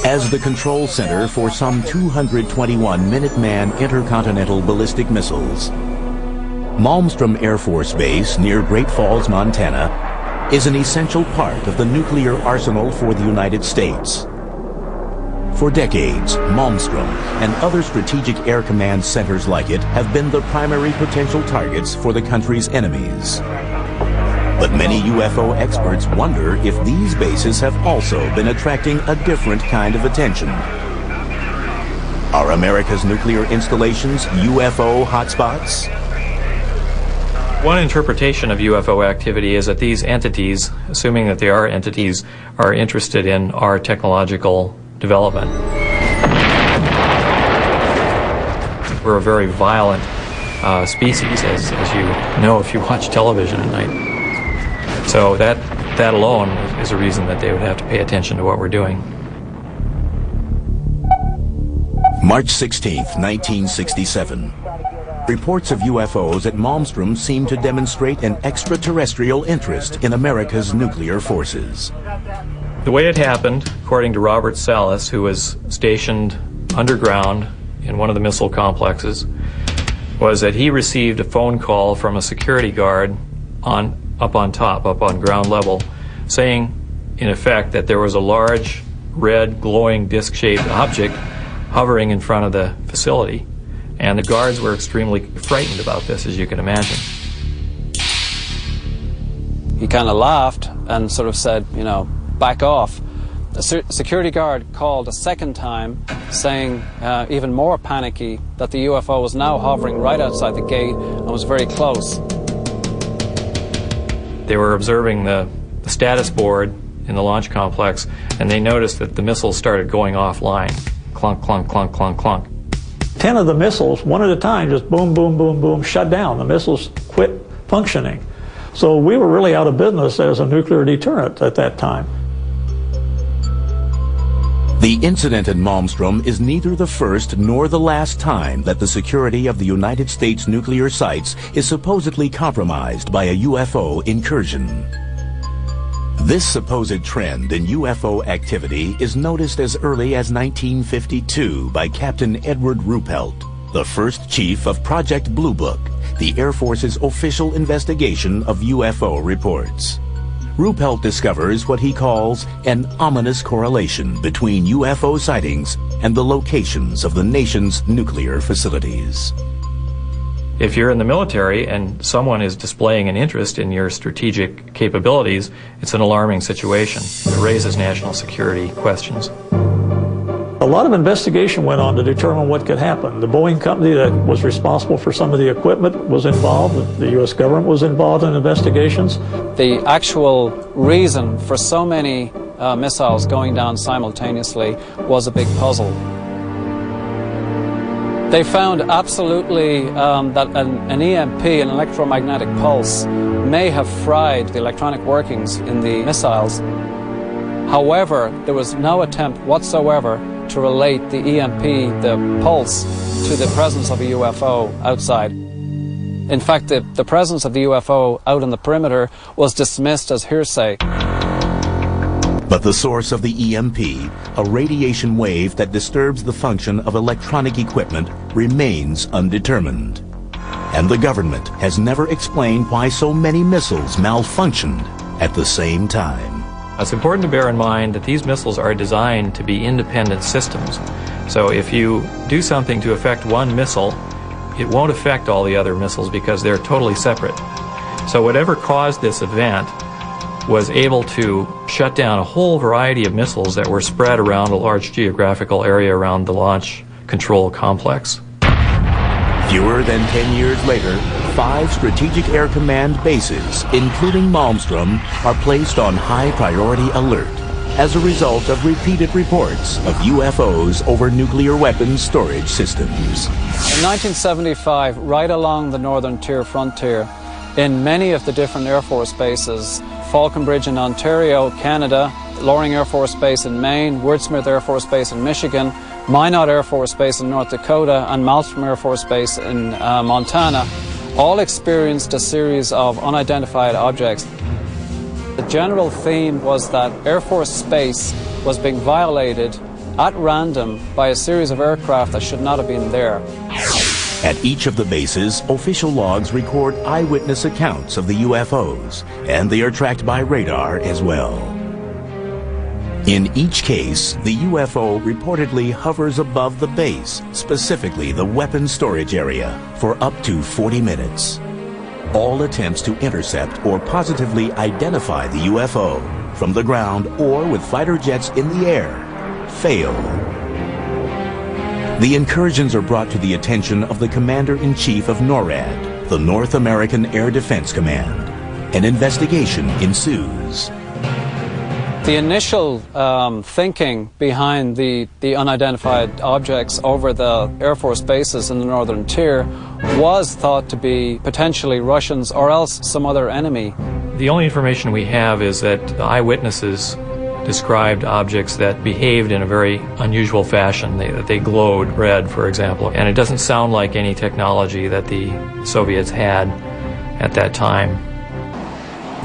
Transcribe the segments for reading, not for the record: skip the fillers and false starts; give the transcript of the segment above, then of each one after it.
as the control center for some 221 Minuteman intercontinental ballistic missiles. Malmstrom Air Force Base near Great Falls, Montana, is an essential part of the nuclear arsenal for the United States. For decades, Malmstrom and other strategic air command centers like it have been the primary potential targets for the country's enemies. But many UFO experts wonder if these bases have also been attracting a different kind of attention. Are America's nuclear installations UFO hotspots? One interpretation of UFO activity is that these entities, assuming that they are entities, are interested in our technological development. We're a very violent species, as you know if you watch television at night. So that alone is a reason that they would have to pay attention to what we're doing. March 16th, 1967. Reports of UFOs at Malmstrom seem to demonstrate an extraterrestrial interest in America's nuclear forces. The way it happened, according to Robert Salas, who was stationed underground in one of the missile complexes, was that he received a phone call from a security guard up on ground level, saying, in effect, that there was a large, red, glowing, disc-shaped object hovering in front of the facility. And the guards were extremely frightened about this, as you can imagine. He kind of laughed and sort of said, you know, back off. The security guard called a second time, saying, even more panicky, that the UFO was now hovering right outside the gate and was very close. They were observing the status board in the launch complex, and they noticed that the missiles started going offline. Clunk, clunk, clunk, clunk, clunk. 10 of the missiles, one at a time, just boom, boom, boom, boom, shut down. The missiles quit functioning. So we were really out of business as a nuclear deterrent at that time. The incident at Malmstrom is neither the first nor the last time that the security of the United States nuclear sites is supposedly compromised by a UFO incursion. This supposed trend in UFO activity is noticed as early as 1952 by Captain Edward Ruppelt, the first chief of Project Blue Book, the Air Force's official investigation of UFO reports. Ruppelt discovers what he calls an ominous correlation between UFO sightings and the locations of the nation's nuclear facilities. If you're in the military and someone is displaying an interest in your strategic capabilities, it's an alarming situation. It raises national security questions. A lot of investigation went on to determine what could happen. The Boeing company that was responsible for some of the equipment was involved. The U.S. government was involved in investigations. The actual reason for so many missiles going down simultaneously was a big puzzle. They found absolutely that an EMP, an electromagnetic pulse, may have fried the electronic workings in the missiles. However, there was no attempt whatsoever to relate the EMP, the pulse, to the presence of a UFO outside. In fact, the presence of the UFO out on the perimeter was dismissed as hearsay. But the source of the EMP, a radiation wave that disturbs the function of electronic equipment, remains undetermined. And the government has never explained why so many missiles malfunctioned at the same time. It's important to bear in mind that these missiles are designed to be independent systems. So if you do something to affect one missile, it won't affect all the other missiles because they're totally separate. So whatever caused this event was able to shut down a whole variety of missiles that were spread around a large geographical area around the launch control complex. Fewer than 10 years later, 5 Strategic Air Command bases, including Malmstrom, are placed on high priority alert as a result of repeated reports of UFOs over nuclear weapons storage systems. In 1975, right along the northern tier frontier, in many of the different Air Force bases, Falconbridge in Ontario, Canada, Loring Air Force Base in Maine, Woodsmith Air Force Base in Michigan, Minot Air Force Base in North Dakota, and Malmstrom Air Force Base in Montana, all experienced a series of unidentified objects. The general theme was that Air Force space was being violated at random by a series of aircraft that should not have been there. At each of the bases, official logs record eyewitness accounts of the UFOs, and they are tracked by radar as well. In each case, the UFO reportedly hovers above the base, specifically the weapons storage area, for up to 40 minutes. All attempts to intercept or positively identify the UFO from the ground or with fighter jets in the air fail. The incursions are brought to the attention of the Commander-in-Chief of NORAD, the North American Air Defense Command. An investigation ensues. The initial thinking behind the unidentified objects over the Air Force bases in the Northern Tier was thought to be potentially Russians or else some other enemy. The only information we have is that the eyewitnesses described objects that behaved in a very unusual fashion. They glowed red, for example, and it doesn't sound like any technology that the Soviets had at that time.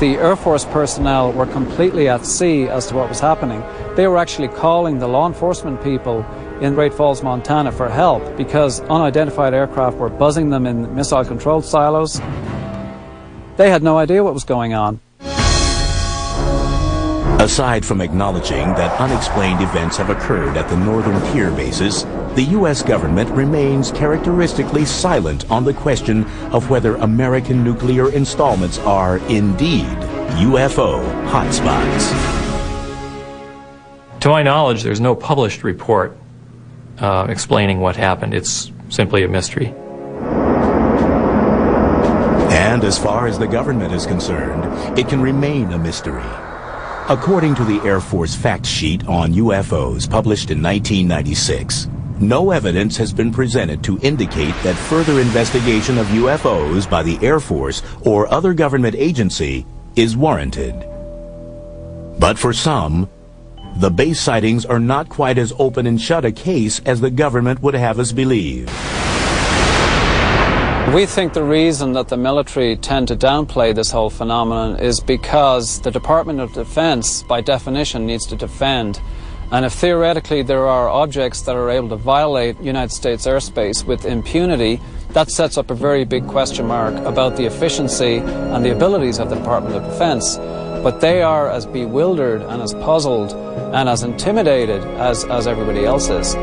The Air Force personnel were completely at sea as to what was happening. They were actually calling the law enforcement people in Great Falls, Montana for help because unidentified aircraft were buzzing them in missile control silos. They had no idea what was going on. Aside from acknowledging that unexplained events have occurred at the Northern Tier bases, the U.S. government remains characteristically silent on the question of whether American nuclear installments are indeed UFO hotspots. To my knowledge, there's no published report explaining what happened. It's simply a mystery. And as far as the government is concerned, it can remain a mystery. According to the Air Force fact sheet on UFOs published in 1996, no evidence has been presented to indicate that further investigation of UFOs by the Air Force or other government agency is warranted. But for some, the base sightings are not quite as open and shut a case as the government would have us believe. We think the reason that the military tend to downplay this whole phenomenon is because the Department of Defense, by definition, needs to defend. And if theoretically there are objects that are able to violate United States airspace with impunity, that sets up a very big question mark about the efficiency and the abilities of the Department of Defense. But they are as bewildered and as puzzled and as intimidated as everybody else is.